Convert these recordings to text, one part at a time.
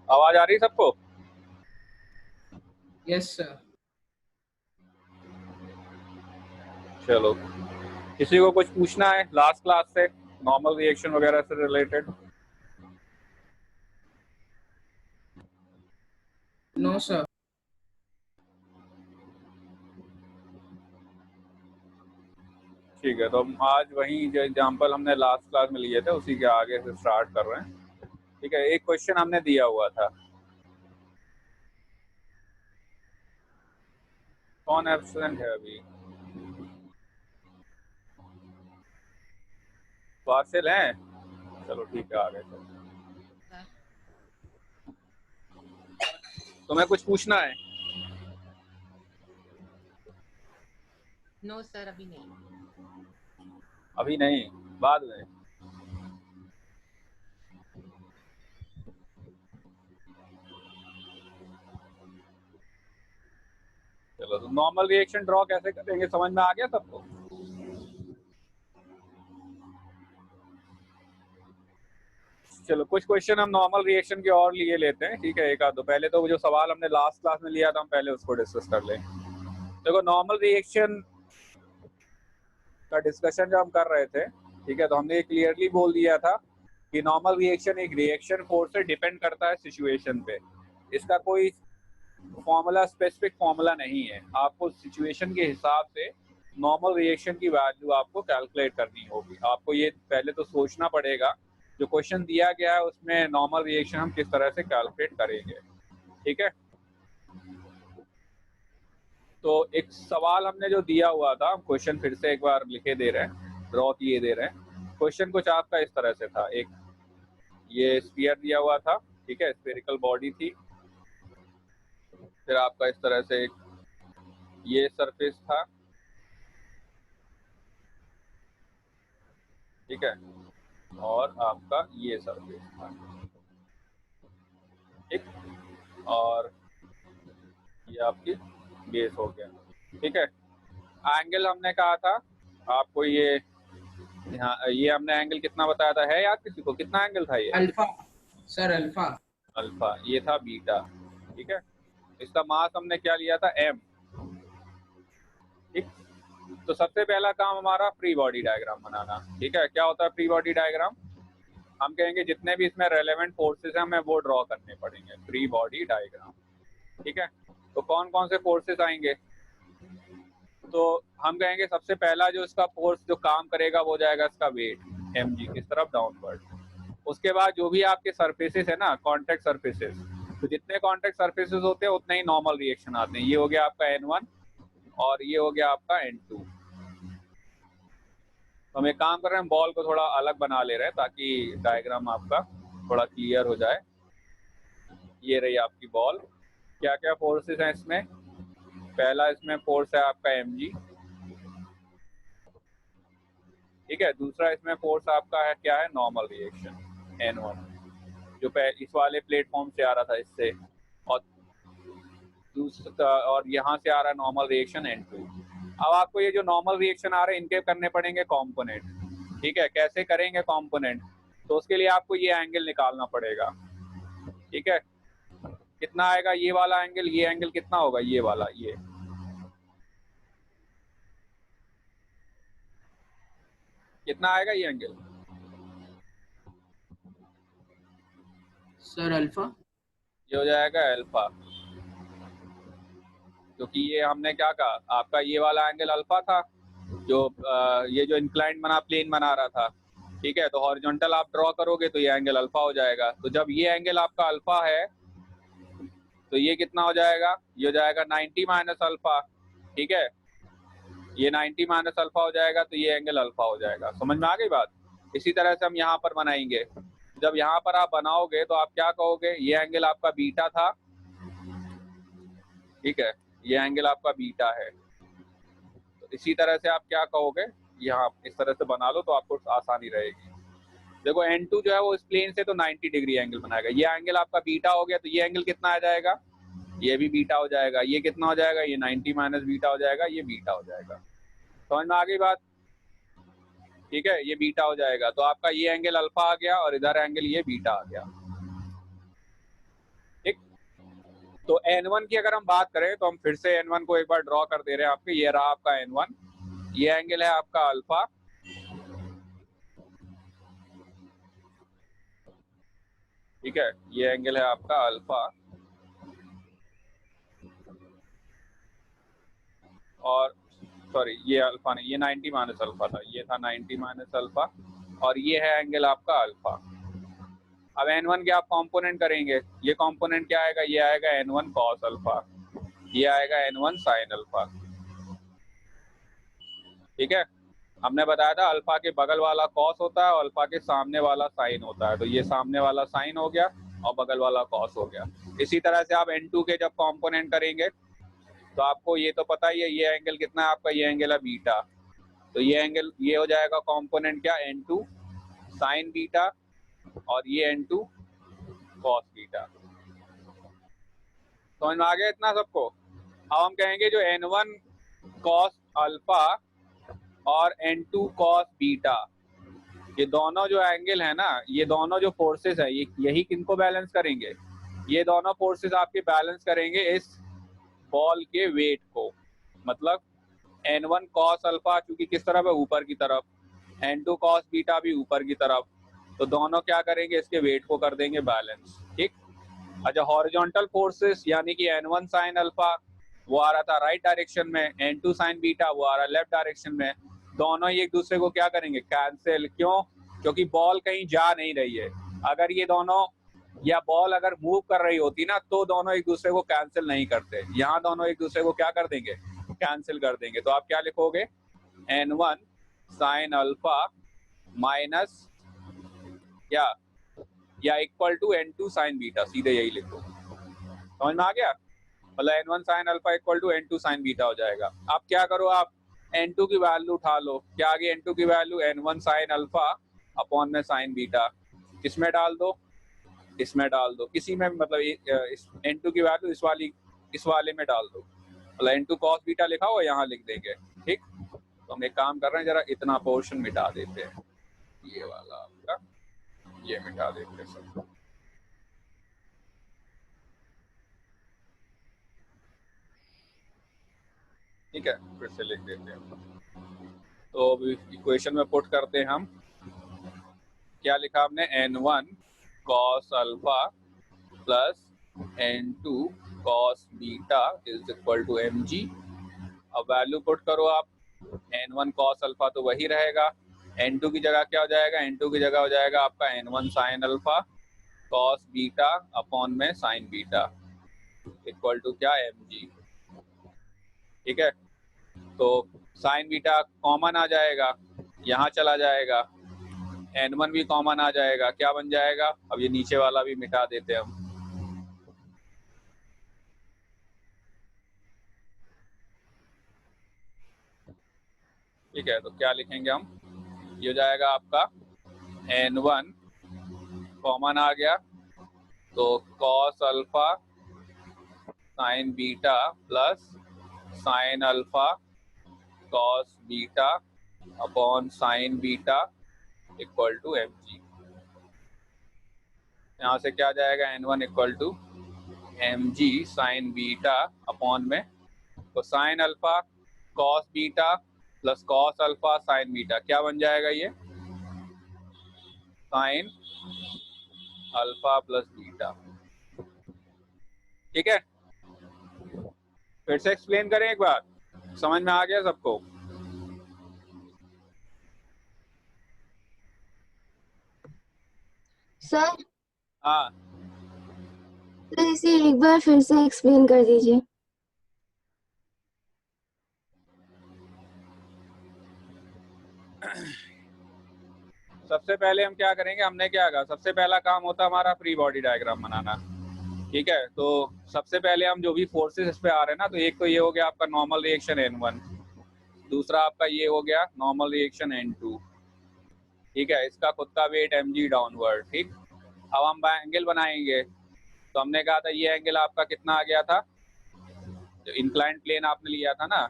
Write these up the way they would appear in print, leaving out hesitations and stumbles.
आवाज आ रही है सबको? Yes sir. चलो, किसी को कुछ पूछना है लास्ट क्लास से, नॉर्मल रिएक्शन वगैरह से रिलेटेड? No sir. ठीक है, तो हम आज वही जो एग्जांपल हमने लास्ट क्लास में लिए थे उसी के आगे से स्टार्ट कर रहे हैं। ठीक है, एक क्वेश्चन हमने दिया हुआ था, कौन एब्सेंट है अभी? वासिल हैं? चलो ठीक है, आगे चलो। तुम्हें कुछ पूछना है? नो सर, अभी नहीं। अभी नहीं, बाद में। चलो, तो नॉर्मल रिएक्शन ड्रॉ कैसे करेंगे समझ में आ गया सबको? चलो, कुछ क्वेश्चन हम नॉर्मल रिएक्शन के और लिए लेते हैं। ठीक है, एक आध दो पहले तो जो सवाल हमने लास्ट क्लास में लिया था हम पहले उसको डिस्कस कर लें। देखो, नॉर्मल रिएक्शन का डिस्कशन जो हम कर रहे थे, ठीक है, तो हमने क्लियरली बोल दिया था कि नॉर्मल रिएक्शन एक रिएक्शन फोर्स से डिपेंड करता है सिचुएशन पे। इसका कोई फॉर्मूला, स्पेसिफिक फॉर्मूला नहीं है। आपको सिचुएशन के हिसाब से नॉर्मल रिएक्शन की वैल्यू आपको कैलकुलेट करनी होगी। आपको ये पहले तो सोचना पड़ेगा जो क्वेश्चन दिया गया है उसमें नॉर्मल रिएक्शन हम किस तरह से कैलकुलेट करेंगे। ठीक है, तो एक सवाल हमने जो दिया हुआ था, क्वेश्चन फिर से एक बार लिखे दे रहे हैं, ड्रॉ किए दे रहे हैं। क्वेश्चन कुछ आपका इस तरह से था, एक ये स्फीयर दिया हुआ था, ठीक है, स्फेरिकल बॉडी थी, फिर आपका इस तरह से एक ये सरफेस था, ठीक है, और आपका ये सरफेस था, ठीक, और ये आपकी बेस हो गया। ठीक है, एंगल हमने कहा था आपको, ये हमने एंगल कितना बताया था, है याद किसी को? कितना एंगल था ये? Alpha sir, alpha. अल्फा, ये था बीटा। ठीक है, इसका मास हमने क्या लिया था? m। ठीक, तो सबसे पहला काम हमारा फ्री बॉडी डायग्राम बनाना। ठीक है, क्या होता है फ्री बॉडी डायग्राम? हम कहेंगे जितने भी इसमें रेलेवेंट फोर्सेस हैं हमें वो ड्रॉ करने पड़ेंगे, फ्री बॉडी डायग्राम। ठीक है, तो कौन कौन से फोर्सेस आएंगे? तो हम कहेंगे सबसे पहला जो इसका फोर्स जो काम करेगा वो जाएगा इसका वेट mg किस तरफ, डाउनवर्ड। उसके बाद जो भी आपके सरफेसेस है ना, कॉन्टेक्ट सरफेसेस, तो जितने कॉन्टेक्ट सरफेसेस होते हैं उतने ही नॉर्मल रिएक्शन आते हैं। ये हो गया आपका n1 और ये हो गया आपका n2। तो हम एक काम कर रहे हैं, बॉल को थोड़ा अलग बना ले रहे हैं ताकि डायग्राम आपका थोड़ा क्लियर हो जाए। ये रही आपकी बॉल। क्या क्या फोर्सेस हैं इसमें? पहला इसमें फोर्स है आपका mg, ठीक है। दूसरा इसमें फोर्स आपका है क्या है? नॉर्मल रिएक्शन n1 जो इस वाले प्लेटफॉर्म से आ रहा था इससे, और दूसरा और यहाँ से आ रहा है नॉर्मल रिएक्शन n2। अब आपको ये जो नॉर्मल रिएक्शन आ रहे हैं इनके करने पड़ेंगे कंपोनेंट। ठीक है, कैसे करेंगे कंपोनेंट? तो उसके लिए आपको ये एंगल निकालना पड़ेगा। ठीक है, कितना आएगा ये वाला एंगल? ये एंगल कितना होगा? ये वाला, ये कितना आएगा ये एंगल? Sir alpha. ये हो जाएगा अल्फा, क्योंकि ये हमने क्या कहा, आपका ये वाला एंगल अल्फा था जो ये जो इंक्लाइंड बना, प्लेन बना रहा था। ठीक है, तो हॉरिजॉन्टल आप ड्रॉ करोगे तो ये एंगल अल्फा हो जाएगा। तो जब ये एंगल आपका अल्फा है तो ये कितना हो जाएगा? ये हो जाएगा 90 माइनस अल्फा। ठीक है, ये 90 माइनस अल्फा हो जाएगा तो ये एंगल अल्फा हो जाएगा। समझ में आ गई बात? इसी तरह से हम यहाँ पर बनाएंगे। जब यहाँ पर आप बनाओगे तो आप क्या कहोगे? ये एंगल आपका बीटा था, ठीक है, ये एंगल आपका बीटा है। तो इसी तरह से आप क्या कहोगे? यहाँ इस तरह से बना लो तो आपको आसानी रहेगी। देखो n2 जो है वो इस प्लेन से तो 90 डिग्री एंगल बनाएगा। ये एंगल आपका बीटा हो गया तो ये एंगल कितना आ जाएगा? ये भी बीटा हो जाएगा। ये कितना हो जाएगा? ये 90 माइनस बीटा हो जाएगा, ये बीटा हो जाएगा। समझ में आ गई बात? ठीक है, ये बीटा हो जाएगा तो आपका ये एंगल अल्फा आ गया और इधर एंगल ये बीटा आ गया। तो N1 की अगर हम बात करें तो हम फिर से N1 को एक बार ड्रॉ कर दे रहे हैं आपके, ये रहा आपका N1, ये एंगल है आपका अल्फा, ठीक है, ये एंगल है आपका अल्फा, और सॉरी ये अल्फा नहीं, ये 90 माइनस अल्फा था, ये था 90 माइनस अल्फा, और ये है एंगल आपका अल्फा। अब N1 के आप कंपोनेंट करेंगे, ये कंपोनेंट क्या आएगा, ये आएगा N1 कॉस अल्फा, ये आएगा N1 साइन अल्फा, ठीक है। हमने बताया था अल्फा के बगल वाला कॉस होता है और अल्फा के सामने वाला साइन होता है, तो ये सामने वाला साइन हो गया और बगल वाला कॉस हो गया। इसी तरह से आप N2 के जब कंपोनेंट करेंगे तो आपको ये तो पता ही है, ये एंगल कितना है आपका, ये एंगल है बीटा, तो ये एंगल ये हो जाएगा कंपोनेंट क्या, N2 साइन बीटा, और ये N2 कॉस बीटा। समझ में आ गया इतना सबको। अब हम कहेंगे जो N1 कॉस अल्फा और N2 कॉस बीटा, ये दोनों जो एंगल है ना, ये दोनों जो फोर्सेस है, ये यही किनको बैलेंस करेंगे, ये दोनों फोर्सेस आपके बैलेंस करेंगे इस बॉल के वेट को। मतलब N1 कॉस अल्फा चूंकि किस तरफ है, ऊपर की तरफ, N2 कॉस बीटा भी ऊपर की तरफ, तो दोनों क्या करेंगे, इसके वेट को कर देंगे बैलेंस, ठीक। अच्छा, हॉरिजॉन्टल फोर्सेस यानी कि N1 साइन अल्फा वो आ रहा था राइट डायरेक्शन में, N2 साइन बीटा वो आ रहा है लेफ्ट डायरेक्शन में, दोनों ही एक दूसरे को क्या करेंगे, कैंसिल। क्यों? क्योंकि बॉल कहीं जा नहीं रही है। अगर ये दोनों या बॉल अगर मूव कर रही होती ना तो दोनों एक दूसरे को कैंसिल नहीं करते, यहाँ दोनों एक दूसरे को क्या कर देंगे, कैंसिल कर देंगे। तो आप क्या लिखोगे, N1 साइन अल्फा माइनस या equal to N2 sine beta, सीधे यही लिखो। समझ में आ गया? मतलब N1 sine alpha equal to N2 sine beta हो जाएगा। अब क्या करो, आप N2 की वैल्यू उठा लो, क्या आ गई N2 की value, N1 sine alpha upon में साइन बीटा, किसमें डाल दो, इसमें डाल दो, किसी में मतलब N2 की वैल्यू इस वाले में डाल दो, मतलब N2 कॉस बीटा लिखा हो यहाँ लिख देंगे, ठीक। तो हम एक काम कर रहे हैं, जरा इतना पोर्शन मिटा देते हैं, ये वाला आपका ये मिटा देते हैं सब, ठीक है, फिर से लिख देते हैं। तो अभी इक्वेशन में पुट करते हैं हम, क्या लिखा हमने, N1 cos alpha plus N2 cos beta is equal to mg। अब वैल्यू पुट करो आप, N1 कॉस अल्फा तो वही रहेगा, N2 की जगह क्या हो जाएगा, N2 की जगह हो जाएगा आपका N1 sine alpha cos beta upon में साइन बीटा इक्वल टू क्या, mg, ठीक है। तो साइन बीटा कॉमन आ जाएगा, यहाँ चला जाएगा, N1 भी कॉमन आ जाएगा, क्या बन जाएगा, अब ये नीचे वाला भी मिटा देते हैं हम, ठीक है। तो क्या लिखेंगे हम, ये हो जाएगा आपका N1 कॉमन आ गया, तो cos alpha sine beta plus sine alpha cos beta upon sine beta equal to mg। यहाँ से क्या जाएगा, N1 equal to mg sine beta upon में, तो sine alpha cos beta plus cos alpha sine beta क्या बन जाएगा, ये साइन अल्फा प्लस बीटा, ठीक है। फिर से एक्सप्लेन करें एक बार, समझ में आ गया सबको? सर हाँ, तो इसे एक बार फिर से एक्सप्लेन कर दीजिए। सबसे पहले हम क्या करेंगे, हमने क्या कहा, सबसे पहला काम होता है हमारा फ्री बॉडी डायग्राम बनाना, ठीक है। तो सबसे पहले हम जो भी फोर्सेस इस पे आ रहे हैं ना, तो एक तो ये हो गया आपका नॉर्मल रिएक्शन N1, दूसरा आपका ये हो गया नॉर्मल रिएक्शन N2, ठीक है, इसका खुद का वेट mg डाउनवर्ड, ठीक। अब हम एंगल बनाएंगे, तो हमने कहा था ये एंगल आपका कितना आ गया था, जो इंक्लाइंड प्लेन आपने लिया था ना,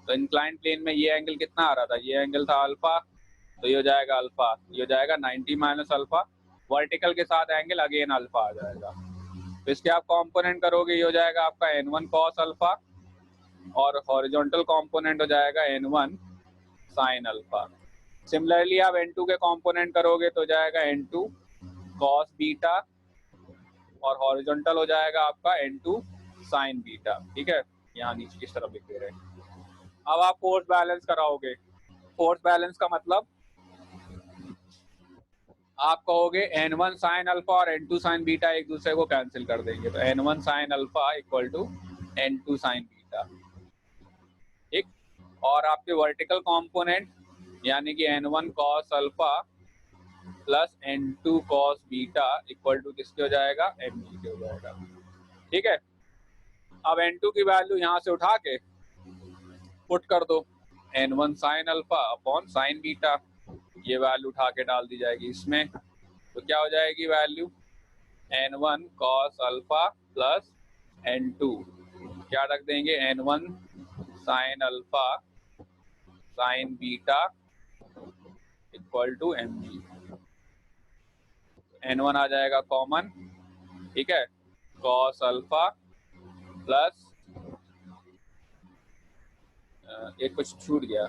तो इंक्लाइंड प्लेन में ये एंगल कितना आ रहा था, ये एंगल था अल्फा, तो ये हो जाएगा अल्फा, ये हो जाएगा 90 माइनस अल्फा, वर्टिकल के साथ एंगल अगेन अल्फा आ जाएगा, तो इसके आप कंपोनेंट करोगे, ये हो जाएगा आपका n1 cos अल्फा और हॉरिजॉन्टल कंपोनेंट हो जाएगा n1 sin अल्फा। सिमिलरली आप n2 के कंपोनेंट करोगे तो हो जाएगा n2 cos बीटा और हॉरिजॉन्टल हो जाएगा आपका n2 sin बीटा। ठीक है, यहाँ नीचे किस तरफ लिख दे रहे हैं। अब आप फोर्स बैलेंस कराओगे। फोर्स बैलेंस का मतलब आप कहोगे n1 sin अल्फा और n2 sin बीटा एक दूसरे को कैंसिल कर देंगे, तो n1 sin alpha equal to n2 sin beta. ठीक, और आपके वर्टिकल कंपोनेंट यानी कि n1 cos alpha plus n2 cos beta equal to किसके हो जाएगा, mg के हो जाएगा। ठीक है, अब n2 की वैल्यू यहाँ से उठा के पुट कर दो, n1 sin alpha upon sin beta, ये वैल्यू उठा के डाल दी जाएगी इसमें, तो क्या हो जाएगी value, n1 cos alpha plus n2 क्या रख देंगे, n1 sin alpha sin beta equal to mg। n1 आ जाएगा कॉमन, ठीक है, cos अल्फा प्लस एक कुछ छूट गया,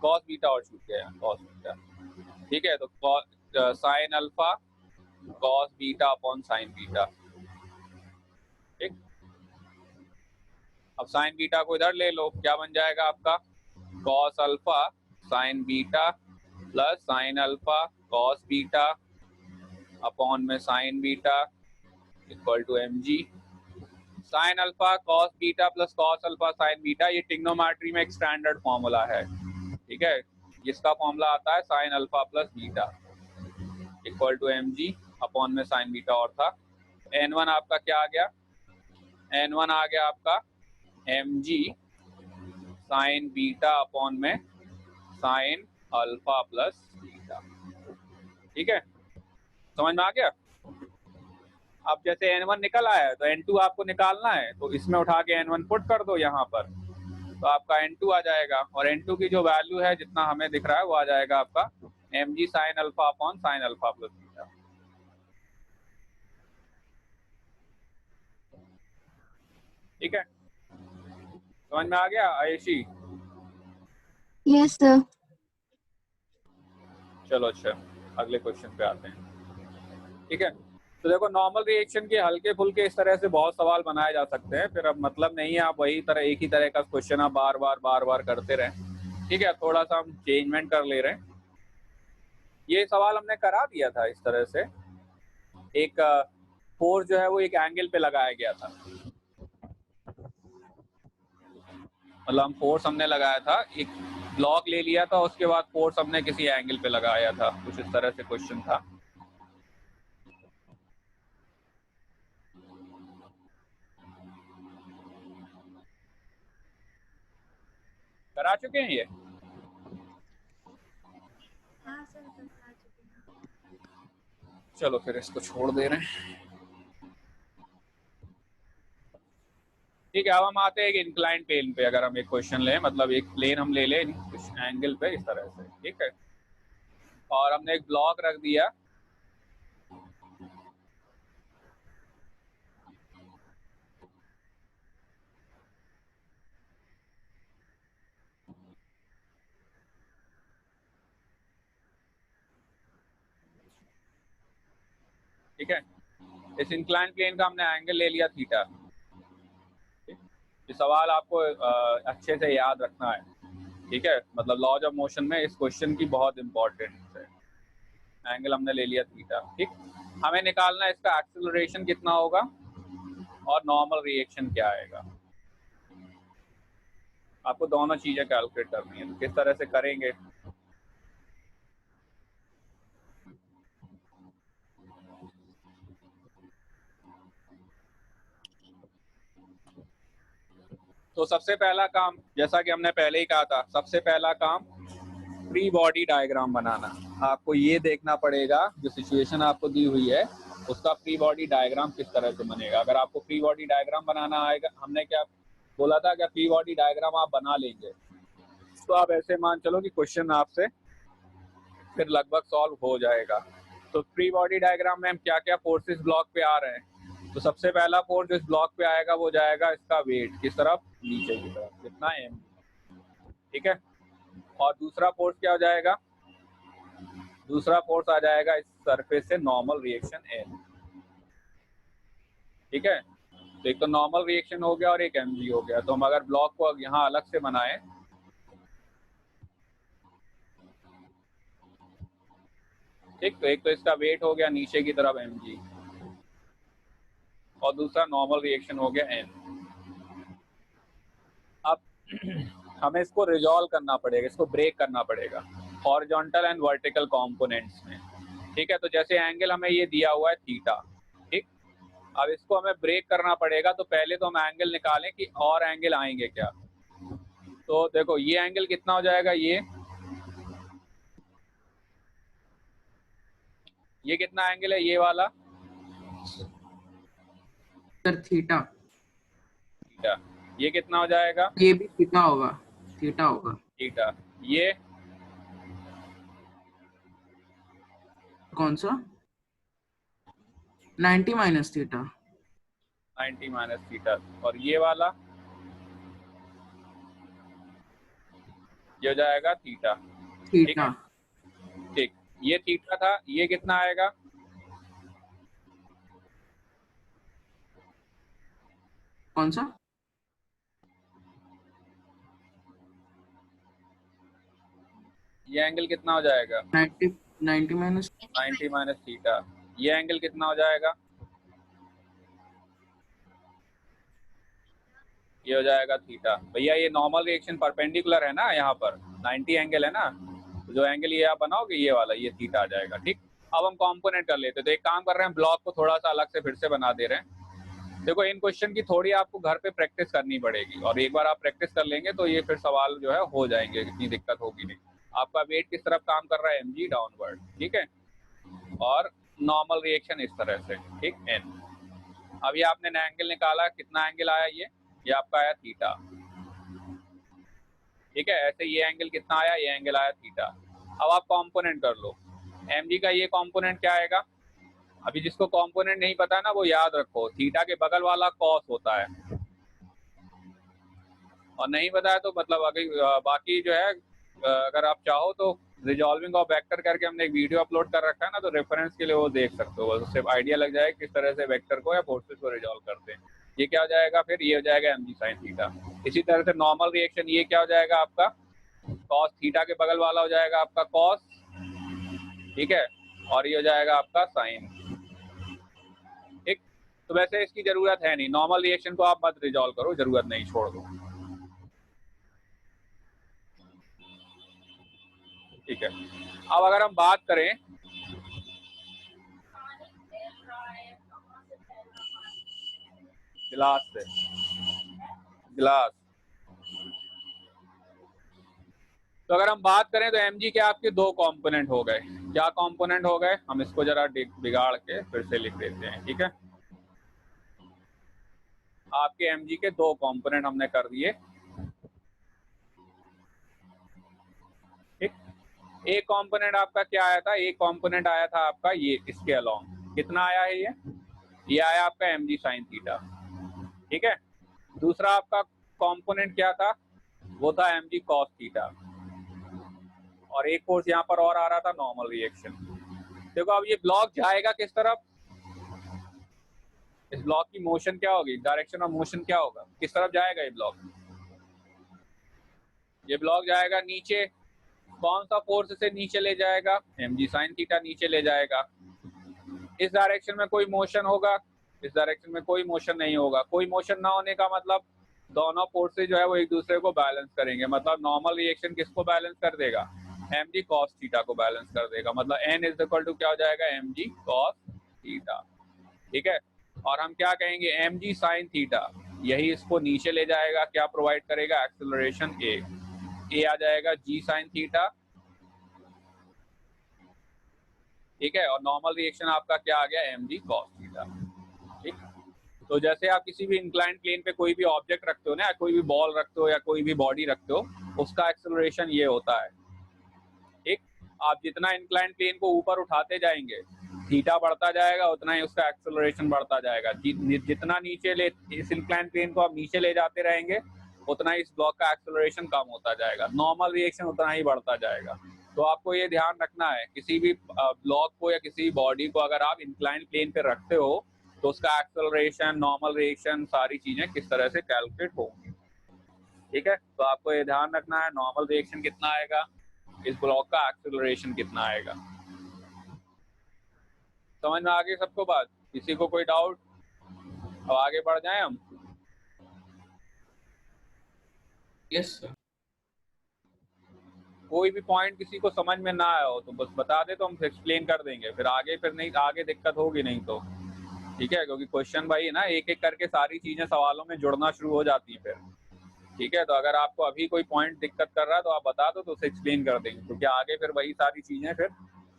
cos बीटा और छूट गया, cos बीटा। ठीक है, तो sin alpha cos beta upon sin beta. ठीक, अब sin बीटा को इधर ले लो, क्या बन जाएगा आपका, cos alpha sin beta plus sin alpha cos beta upon में sin beta equal to mg। sin alpha cos beta plus cos alpha sin beta, ये ट्रिग्नोमेट्री में एक स्टैंडर्ड फॉर्मूला है। ठीक है, जिसका फॉर्मूला आता है sin alpha plus beta equal to mg upon में sin बीटा और था। n1 आपका क्या आ गया, n1 आ गया आपका mg sin बीटा अपॉन में sin अल्फा प्लस बीटा। ठीक है, समझ में आ गया। अब जैसे n1 निकल आया है तो n2 आपको निकालना है, तो इसमें उठा के n1 पुट कर दो यहाँ पर, तो आपका n2 आ जाएगा, और n2 की जो वैल्यू है जितना हमें दिख रहा है वो आ जाएगा आपका mg sin alpha upon sin alpha plus beta. ठीक है, समझ में आ गया आयुषी। Yes, sir. चलो अच्छा, अगले क्वेश्चन पे आते हैं। ठीक है, तो देखो नॉर्मल रिएक्शन के हल्के फुल्के इस तरह से बहुत सवाल बनाए जा सकते हैं, फिर अब मतलब नहीं है आप वही तरह एक ही तरह का क्वेश्चन आप बार बार करते रहें। ठीक है, थोड़ा सा हम चेंजमेंट कर ले रहे हैं। ये सवाल हमने करा दिया था इस तरह से, एक फोर्स जो है वो एक एंगल पे लगाया गया था, मतलब हम फोर्स हमने लगाया था, एक ब्लॉक ले लिया था, उसके बाद फोर्स हमने किसी एंगल पे लगाया था, कुछ इस तरह से क्वेश्चन था। करा चुके हैं ये? चलो फिर इसको छोड़ दे रहे हैं। ठीक है, अब हम आते हैं एक इंक्लाइन प्लेन पे। अगर हम एक क्वेश्चन लें, मतलब एक प्लेन हम ले लें कुछ एंगल पे इस तरह से, ठीक है, और हमने एक ब्लॉक रख दिया, ठीक है, इस इंक्लाइन प्लेन का हमने एंगल ले लिया थीटा। ये सवाल आपको अच्छे से याद रखना है, ठीक है, मतलब लॉज ऑफ मोशन में इस क्वेश्चन की बहुत इंपॉर्टेंट है। एंगल हमने ले लिया थीटा, ठीक, हमें निकालना है इसका एक्सेलरेशन कितना होगा और नॉर्मल रिएक्शन क्या आएगा। आपको दोनों चीजें कैलकुलेट करनी है, तो किस तरह से करेंगे। तो सबसे पहला काम, जैसा कि हमने पहले ही कहा था, सबसे पहला काम फ्री बॉडी डायग्राम बनाना। आपको ये देखना पड़ेगा जो सिचुएशन आपको दी हुई है उसका फ्री बॉडी डायग्राम किस तरह से बनेगा। अगर आपको फ्री बॉडी डायग्राम बनाना आएगा, हमने क्या बोला था, क्या फ्री बॉडी डायग्राम आप बना लेंगे तो आप ऐसे मान चलो कि क्वेश्चन आपसे फिर लगभग सॉल्व हो जाएगा। तो फ्री बॉडी डायग्राम में हम क्या क्या फोर्सेस ब्लॉक पे आ रहे हैं, तो सबसे पहला फोर्स जो इस ब्लॉक पे आएगा वो जाएगा इसका वेट किस तरफ, नीचे की तरफ, कितना m, ठीक है। और दूसरा फोर्स क्या हो जाएगा, दूसरा फोर्स आ जाएगा इस सरफेस से नॉर्मल रिएक्शन n, ठीक है। तो एक तो नॉर्मल रिएक्शन हो गया और एक mg हो गया। तो हम अगर ब्लॉक को यहाँ अलग से बनाएं, ठीक, तो एक तो इसका वेट हो गया नीचे की तरफ mg और दूसरा नॉर्मल रिएक्शन हो गया n। अब हमें इसको रिजॉल्व करना पड़ेगा, इसको ब्रेक करना पड़ेगा हॉरिजॉन्टल एंड वर्टिकल कंपोनेंट्स में, ठीक है। तो जैसे एंगल हमें ये दिया हुआ है थीटा, ठीक। अब इसको हमें ब्रेक करना पड़ेगा, तो पहले तो हम एंगल निकालें कि और एंगल आएंगे क्या। तो देखो ये एंगल कितना हो जाएगा, ये कितना एंगल है, ये वाला सर थीटा, थीटा, ये कितना हो जाएगा, ये भी थीटा होगा, थीटा होगा। थीटा, ये कौन सा 90 माइनस थीटा, 90 माइनस थीटा, और ये वाला ये हो जाएगा थीटा, ठीक थीटा। है, ठीक। ये थीटा था, ये कितना आएगा, कौन सा, ये एंगल कितना हो जाएगा 90 माइनस 90 माइनस थीटा, ये एंगल कितना हो जाएगा, ये हो जाएगा थीटा। भैया ये नॉर्मल रिएक्शन परपेंडिकुलर है ना, यहाँ पर 90 एंगल है ना, तो जो एंगल ये आप बनाओगे ये वाला, ये थीटा आ जाएगा, ठीक। अब हम कंपोनेंट कर लेते हैं। तो एक काम कर रहे हैं, ब्लॉक को थोड़ा सा अलग से फिर से बना दे रहे हैं। देखो इन क्वेश्चन की थोड़ी आपको घर पे प्रैक्टिस करनी पड़ेगी, और एक बार आप प्रैक्टिस कर लेंगे तो ये फिर सवाल जो है हो जाएंगे, इतनी दिक्कत होगी नहीं। आपका वेट किस तरफ काम कर रहा है, mg डाउनवर्ड, ठीक है, और नॉर्मल रिएक्शन इस तरह से, ठीक, n। अभी आपने एंगल निकाला, कितना एंगल आया, ये आपका आया थीटा, ठीक है। ऐसे ये एंगल कितना आया, ये एंगल आया थीटा। अब आप कंपोनेंट कर लो, mg का ये कंपोनेंट क्या आएगा। अभी जिसको कंपोनेंट नहीं पता ना वो याद रखो, थीटा के बगल वाला कॉस होता है, और नहीं पता है तो मतलब बाकी जो है अगर आप चाहो तो रिजॉल्विंग ऑफ वेक्टर करके हमने एक वीडियो अपलोड कर रखा है ना, तो रेफरेंस के लिए वो देख सकते हो, उससे आइडिया लग जाए किस तरह से वेक्टर को या फोर्सेस को रिजॉल्व करते हैं। ये क्या हो जाएगा, फिर ये हो जाएगा mg sin थीटा। इसी तरह से नॉर्मल रिएक्शन ये क्या हो जाएगा आपका, cos थीटा के बगल वाला हो जाएगा आपका cos, ठीक है, और ये हो जाएगा आपका sin, ठीक। तो वैसे इसकी जरूरत है नहीं, नॉर्मल रिएक्शन को आप मत रिजॉल्व करो, जरूरत नहीं, छोड़ दो, ठीक है। अब अगर हम बात करें गिलास से, गिलास, तो अगर हम बात करें तो mg के आपके दो कंपोनेंट हो गए। क्या कंपोनेंट हो गए, हम इसको जरा बिगाड़ के फिर से लिख देते हैं, ठीक है। आपके mg के दो कंपोनेंट हमने कर दिए, ठीक। एक कंपोनेंट आपका क्या आया था, एक कंपोनेंट आया था आपका ये इसके अलोंग, कितना आया है, ये आया आपका mg sin थीटा, ठीक है। दूसरा आपका कंपोनेंट क्या था, वो था mg cos थीटा, और एक फोर्स यहाँ पर और आ रहा था, नॉर्मल रिएक्शन। देखो अब ये ब्लॉक जाएगा किस तरफ, इस ब्लॉक की मोशन क्या होगी, डायरेक्शन ऑफ मोशन क्या होगा, किस तरफ जाएगा ये ब्लॉक, ये ब्लॉक जाएगा नीचे। कौन सा फोर्स इसे नीचे ले जाएगा, mg sin थीटा नीचे ले जाएगा। इस डायरेक्शन में कोई मोशन होगा, इस डायरेक्शन में कोई मोशन नहीं होगा। कोई मोशन ना होने का मतलब दोनों फोर्सेज जो है वो एक दूसरे को बैलेंस करेंगे, मतलब नॉर्मल रिएक्शन किसको बैलेंस कर देगा, mg cos थीटा को बैलेंस कर देगा, मतलब n इज इक्वल टू क्या हो जाएगा, mg cos थीटा, ठीक है। और हम क्या कहेंगे, mg sin थीटा, यही इसको नीचे ले जाएगा, क्या प्रोवाइड करेगा, एक्सेलरेशन a आ जाएगा g sin थीटा, ठीक है। और नॉर्मल रिएक्शन आपका क्या आ गया, mg cos थीटा, ठीक। तो जैसे आप किसी भी इंक्लाइंड प्लेन पे कोई भी ऑब्जेक्ट रखते हो ना, या कोई भी बॉल रखते हो या कोई भी बॉडी रखते हो, उसका एक्सेलरेशन ये होता है, ठीक। आप जितना इंक्लाइंड प्लेन को ऊपर उठाते जाएंगे, थीटा बढ़ता जाएगा उतना ही उसका एक्सेलरेशन बढ़ता जाएगा। जितना नीचे ले इस इंक्लाइन प्लेन को आप नीचे ले जाते रहेंगे उतना ही इस ब्लॉक का एक्सेलरेशन कम होता जाएगा, नॉर्मल रिएक्शन उतना ही बढ़ता जाएगा। तो आपको ये ध्यान रखना है, किसी भी ब्लॉक को या किसी बॉडी को अगर आप इंक्लाइन प्लेन पे रखते हो तो उसका एक्सेलरेशन, नॉर्मल रिएक्शन, सारी चीजें किस तरह से कैलकुलेट होंगी। ठीक है, तो आपको ये ध्यान रखना है नॉर्मल रिएक्शन कितना आएगा, इस ब्लॉक का एक्सेलरेशन कितना आएगा। समझ में आ गई सबको बात? किसी को कोई डाउट? अब आगे बढ़ जाएं हम। Yes sir. कोई भी पॉइंट किसी को समझ में ना आया हो तो बस बता दे, तो हम एक्सप्लेन कर देंगे, फिर नहीं आगे दिक्कत होगी नहीं तो। ठीक है, क्योंकि क्वेश्चन भाई है ना, एक एक करके सारी चीजें सवालों में जुड़ना शुरू हो जाती हैं फिर। ठीक है, तो अगर आपको अभी कोई पॉइंट दिक्कत कर रहा है तो आप बता दो, तो उसे एक्सप्लेन कर देंगे, क्योंकि आगे फिर वही सारी चीजें फिर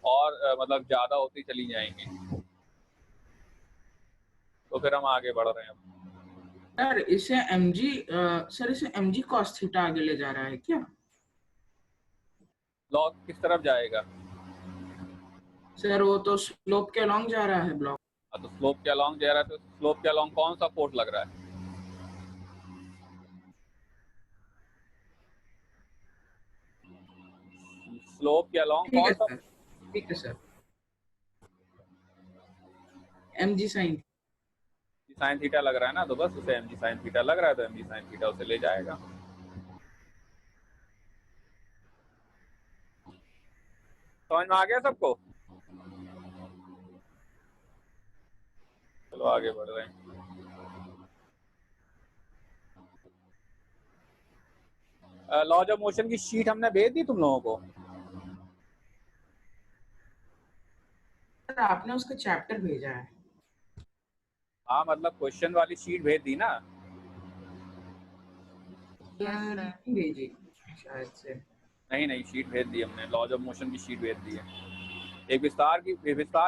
और मतलब ज्यादा होती चली जाएंगी। तो फिर हम आगे बढ़ रहे हैं। सर इसे एमजी कॉस थीटा आगे ले जा रहा है क्या? ब्लॉक किस तरफ जाएगा? सर वो तो स्लोप के अलॉन्ग जा रहा है ब्लॉक। तो स्लोप के अलॉन्ग जा रहा है, तो स्लोप के अलॉन्ग कौन सा फोर्स लग रहा है? स्लोप के अलॉन्ग ठीक है कौन सा? सर, ठीक है sir. MG sine sine theta लग रहा है ना, तो बस उसे एम जी साइन थीटा लग रहा है तो एम जी साइन थीटा उसे ले जाएगा। समझ में आ गया सबको? चलो आगे बढ़ रहे हैं। लॉज ऑफ मोशन की शीट हमने भेज दी तुम लोगों को? सर आपने उसका चैप्टर भेजा है। हाँ, मतलब क्वेश्चन वाली शीट भेज दी ना? Yes, sir. नहीं भेजी शायद से। नहीं, शीट भेज दी हमने, लॉज ऑफ मोशन की शीट भेज दी है। एक विस्तार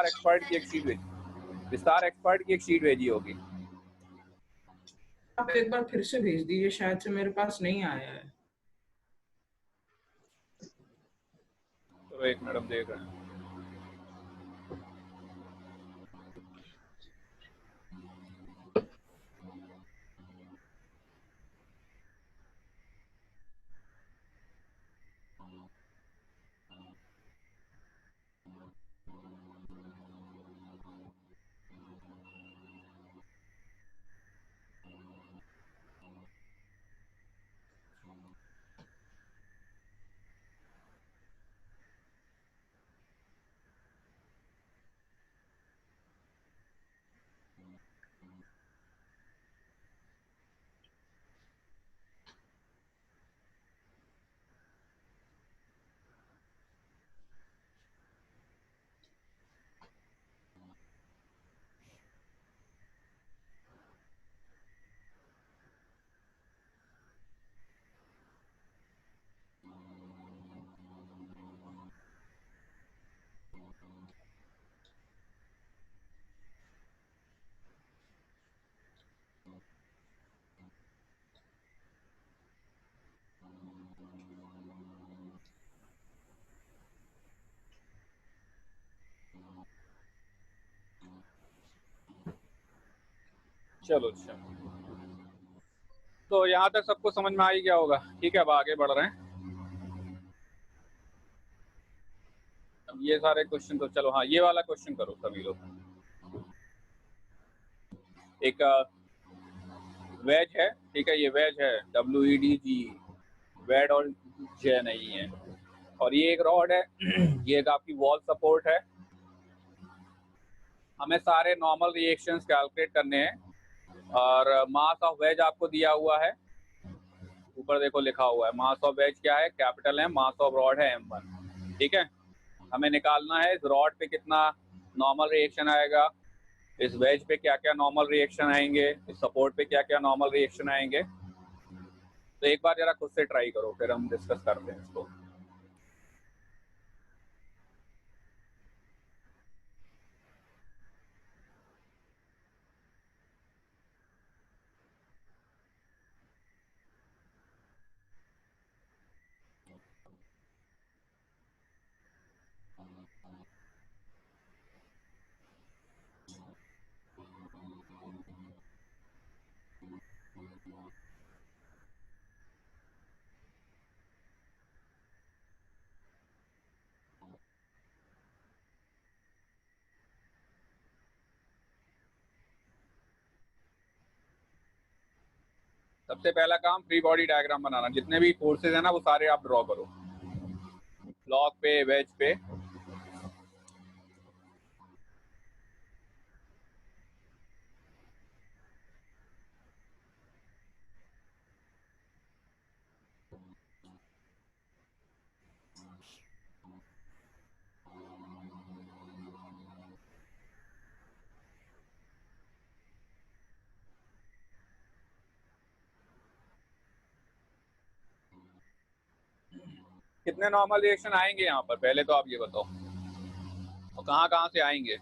एक्सपर्ट की एक शीट भेजी, विस्तार एक्सपर्ट की एक शीट भेजी होगी। आप एक बार फिर से भेज दीजिए, शायद से मेरे पास नहीं आया है। तो एक मिनट हम देख रहे हैं। चलो अच्छा, तो यहाँ तक सबको समझ में आ ही गया होगा। ठीक है, अब आगे बढ़ रहे हैं। अब ये सारे क्वेश्चन तो चलो, हाँ ये वाला क्वेश्चन करो सभी लोग। एक वेज है, ठीक है, ये वेज है WEDG, वेड और जे नहीं है, और ये एक रॉड है ये एक आपकी वॉल सपोर्ट है। हमें सारे नॉर्मल रिएक्शंस कैलकुलेट करने हैं और मास ऑफ वेज आपको दिया हुआ है, ऊपर देखो लिखा हुआ है मास ऑफ वेज क्या है, कैपिटल है, मास ऑफ रॉड है M1। ठीक है, हमें निकालना है इस रॉड पे कितना नॉर्मल रिएक्शन आएगा, इस वेज पे क्या क्या नॉर्मल रिएक्शन आएंगे, इस सपोर्ट पे क्या क्या नॉर्मल रिएक्शन आएंगे। तो एक बार जरा खुद से ट्राई करो, फिर हम डिस्कस करते हैं इसको। सबसे पहला काम फ्री बॉडी डायग्राम बनाना, जितने भी फोर्सेज है ना वो सारे आप ड्रॉ करो, ब्लॉक पे, वेज पे। कितने नॉर्मल रिएक्शन आएंगे यहाँ पर, पहले तो आप ये बताओ, और कहाँ कहाँ से आएंगे?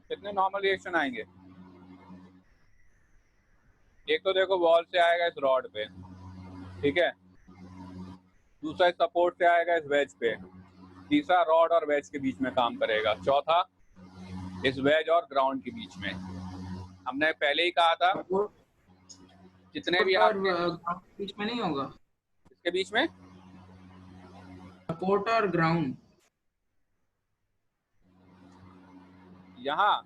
कितने नॉर्मल रिएक्शन आएंगे? एक तो देखो वॉल से आएगा इस रॉड पे, ठीक है, दूसरा सपोर्ट से आएगा इस वेज पे, तीसरा रॉड और वेज के बीच में काम करेगा, चौथा इस वेज और ग्राउंड के बीच में। हमने पहले ही कहा था जितने भी और आप बीच में नहीं होगा, इसके बीच में सपोर्ट और ग्राउंड यहाँ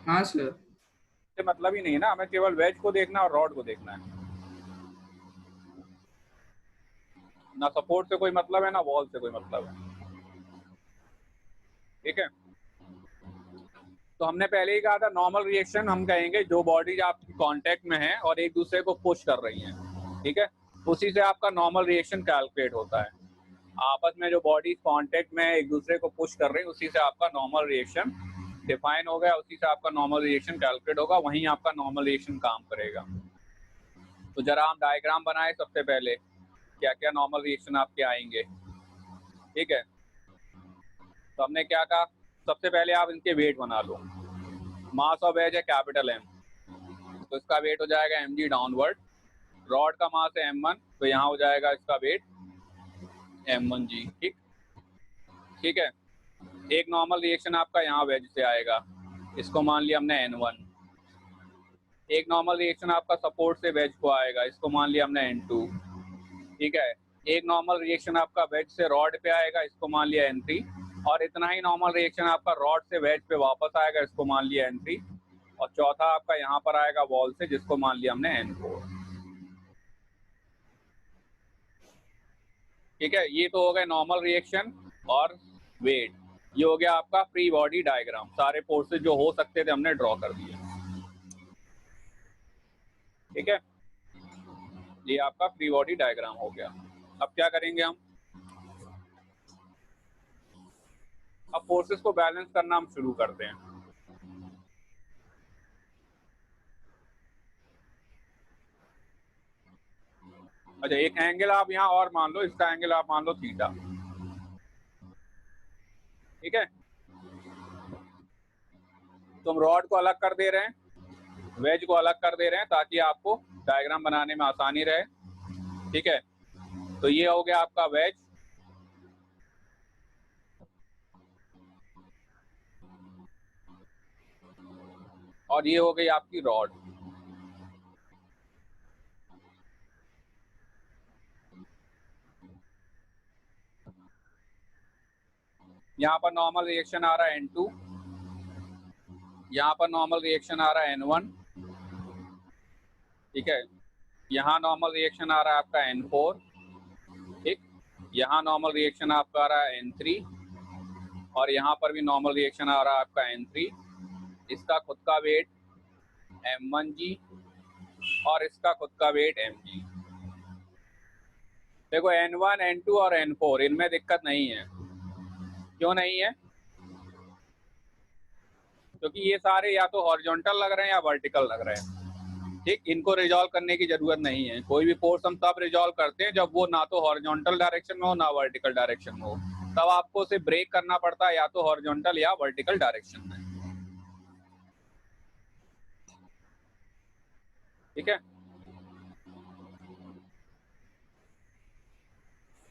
हाँ सर। से मतलब ही नहीं है ना, हमें केवल वेज को देखना और रॉड को देखना है, ना सपोर्ट से कोई मतलब है ना वॉल से कोई मतलब है, ठीक है। तो हमने पहले ही कहा था नॉर्मल रिएक्शन हम कहेंगे जो बॉडीज आपकी कांटेक्ट में है और एक दूसरे को पुश कर रही हैं, ठीक है, उसी से आपका नॉर्मल रिएक्शन कैलकुलेट होता है। आपस में जो बॉडीज कांटेक्ट में है एक दूसरे को पुश कर रही है, उसी से आपका नॉर्मल रिएक्शन डिफाइन हो गया, उसी से आपका नॉर्मल रिएक्शन कैलकुलेट होगा, वहीं आपका नॉर्मल रिएक्शन काम करेगा। तो जरा हम डायग्राम बनाए सबसे पहले, क्या क्या नॉर्मल रिएक्शन आपके आएंगे, ठीक है। तो हमने क्या कहा, सबसे पहले आप इनके वेट बना लो। मास ऑफ वेज है कैपिटल एम, तो इसका वेट हो जाएगा mg डाउनवर्ड। रॉड का मास है m1, तो यहाँ हो जाएगा इसका वेट m1g, ठीक, ठीक है। एक नॉर्मल रिएक्शन आपका यहाँ वेज से आएगा, इसको मान लिया हमने n1। एक नॉर्मल रिएक्शन आपका सपोर्ट से वेज को आएगा, इसको मान लिया हमने n2, ठीक है। एक नॉर्मल रिएक्शन आपका वेज से रॉड पे आएगा, इसको मान लिया n3, और इतना ही नॉर्मल रिएक्शन आपका रॉड से वेज पे वापस आएगा, इसको मान लिया n3, और चौथा आपका यहाँ पर आएगा वॉल से, जिसको मान लिया हमने n4, ठीक है। ये तो हो गए नॉर्मल रिएक्शन और वेट। ये हो गया आपका फ्री बॉडी डायग्राम, सारे फोर्सेस जो हो सकते थे हमने ड्रॉ कर दिए, ठीक है। ये आपका फ्री बॉडी डायग्राम हो गया। अब क्या करेंगे हम, अब फोर्सेस को बैलेंस करना हम शुरू करते हैं। अच्छा, एक एंगल आप यहाँ और मान लो, इसका एंगल आप मान लो थीटा, ठीक है। तुम रॉड को अलग कर दे रहे हैं, वेज को अलग कर दे रहे हैं, ताकि आपको डायग्राम बनाने में आसानी रहे, ठीक है। तो ये हो गया आपका वेज, और ये हो गई आपकी रॉड। यहाँ पर नॉर्मल रिएक्शन आ रहा है n2, यहाँ पर नॉर्मल रिएक्शन आ रहा है n1, ठीक है। यहाँ नॉर्मल रिएक्शन आ रहा है आपका n4, ठीक। यहाँ नॉर्मल रिएक्शन आपका आ रहा है n3, और यहाँ पर भी नॉर्मल रिएक्शन आ रहा है आपका n3। इसका खुद का वेट m1g और इसका खुद का वेट mg। देखो n1, n2 और n4 इनमें दिक्कत नहीं है, क्यों नहीं है, क्योंकि ये सारे या तो हॉरिजॉन्टल लग रहे हैं या वर्टिकल लग रहे हैं, ठीक। इनको रिजॉल्व करने की जरूरत नहीं है। कोई भी फोर्स हम तब रिजॉल्व करते हैं जब वो ना तो हॉरिजॉन्टल डायरेक्शन में हो ना वर्टिकल डायरेक्शन में हो, तब आपको उसे ब्रेक करना पड़ता है या तो हॉरिजॉन्टल या वर्टिकल डायरेक्शन में, ठीक है।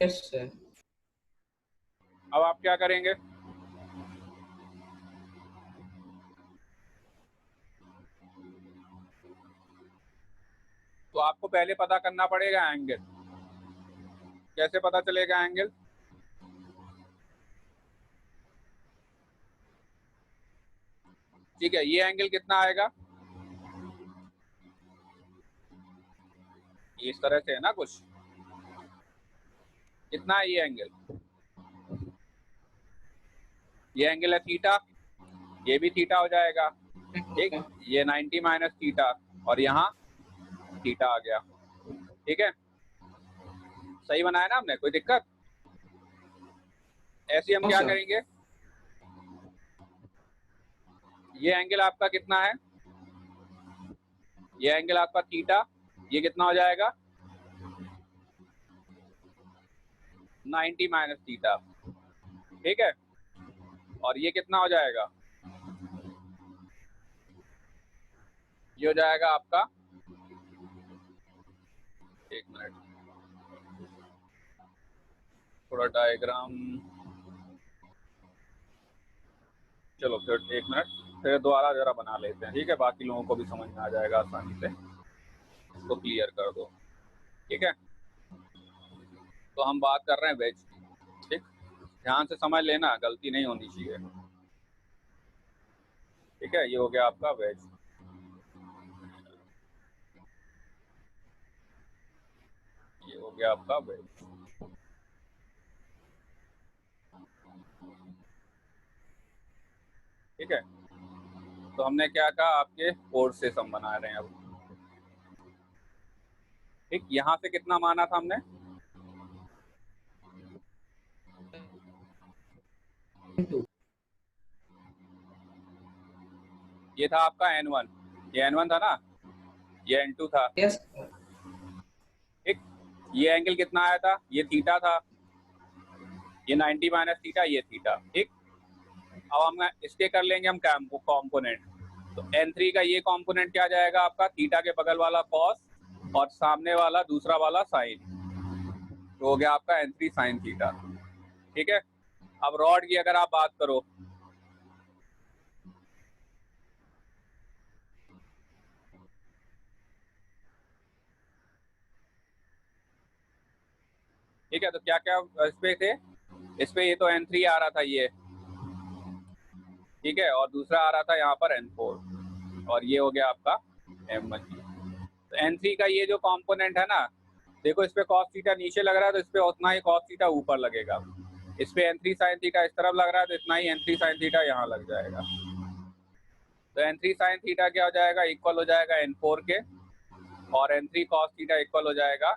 Yes sir. अब आप क्या करेंगे? तो आपको पहले पता करना पड़ेगा एंगल। कैसे पता चलेगा एंगल? ठीक है, ये एंगल कितना आएगा? इस तरह से है ना कुछ। कितना है ये एंगल? ये एंगल है थीटा, ये भी थीटा हो जाएगा। ठीक, ये 90 माइनस थीटा और यहाँ थीटा आ गया। ठीक है, सही बनाया ना हमने? कोई दिक्कत? ऐसे हम क्या करेंगे, ये एंगल आपका कितना है? ये एंगल आपका थीटा, ये कितना हो जाएगा? 90 माइनस थीटा। ठीक है, और ये कितना हो जाएगा? ये हो जाएगा आपका, एक मिनट, थोड़ा डायग्राम, चलो फिर एक मिनट, फिर दोबारा जरा बना लेते हैं। ठीक है, बाकी लोगों को भी समझ में आ जाएगा आसानी से। इसको क्लियर कर दो। ठीक है, तो हम बात कर रहे हैं वेज की। ठीक, ध्यान से समझ लेना, गलती नहीं होनी चाहिए। ठीक है, ये हो गया आपका वेज। ये हो गया आपका वेज। ठीक है, तो हमने क्या कहा, आपके फोर्सेस हम बना रहे हैं अब। ठीक, यहाँ से कितना माना था हमने? ये था आपका N1, ये N1 था ना, ये N2 था। यस। ठीक, ये एंगल कितना आया था? ये थीटा था, ये 90 माइनस थीटा, ये थीटा। ठीक, अब हम इसके कर लेंगे हम कॉम्पोनेंट। तो N3 का ये कॉम्पोनेंट क्या जाएगा आपका? थीटा के बगल वाला कॉस और सामने वाला दूसरा वाला साइन, तो हो गया आपका N3 साइन थीटा। ठीक है, अब रॉड की अगर आप बात करो, ठीक है, तो क्या क्या इस पे थे? इस पे ये तो N3 आ रहा था ये, ठीक है, और दूसरा आ रहा था यहाँ पर N4, और ये हो गया आपका M1। तो N3 का ये जो कंपोनेंट है ना, देखो इस पे cos थीटा नीचे लग रहा है तो इस पे उतना ही cos थीटा ऊपर लगेगा। इस पे N3 sin थीटा इस तरफ लग रहा है तो इतना ही N3 sin थीटा यहाँ लग जाएगा। तो N3 sin थीटा क्या हो जाएगा? इक्वल हो जाएगा N4 के, और N3 cos थीटा इक्वल हो जाएगा